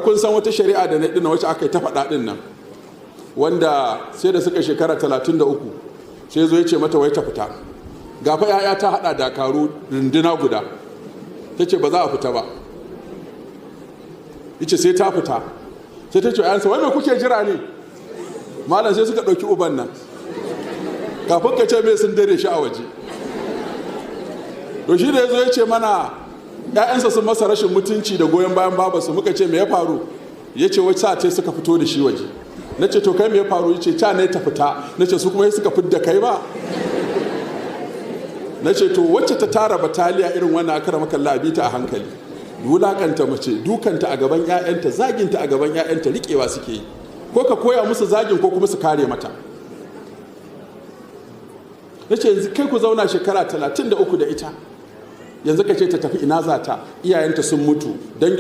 kun san wata shari'a da na ɗina wacce aka yi ta faɗa ɗin nan, wanda sai da suka shekara 33 sai zo ya ce mata wai ta fita, gafa 'ya'ya ta haɗa dakaru runduna guda, ta ce ba za a fita ba, ya ce sai ta fita, sai ta ce 'yansa wai mai kuke jira ne malam, sai suka ɗauki uban nan, kafin ka ce mai sun dare shi a waje. To shi da ya zo ya ce mana 'ya'yansa sun masa rashin mutunci da goyon bayan babarsu, muka ce me ya faru, ya ce wacce sa ce suka fito da shi waje. Na ce to kai me ya faru, ya ce ca ne ta fita, na ce su kuma suka fidda kai ba. Na ce to wacce ta tara bataliya irin wannan akara makalla a bita a hankali, wulakanta mace, dukanta a gaban 'ya'yanta, zaginta a gaban 'ya'yanta, riƙewa suke yi, ko ka koya musu zagin ko kuma su kare mata. Na ce yanzu kai ku zauna shekara 33 da ita, yanzu ka ce ta tafi ina za ta, iyayenta sun mutu,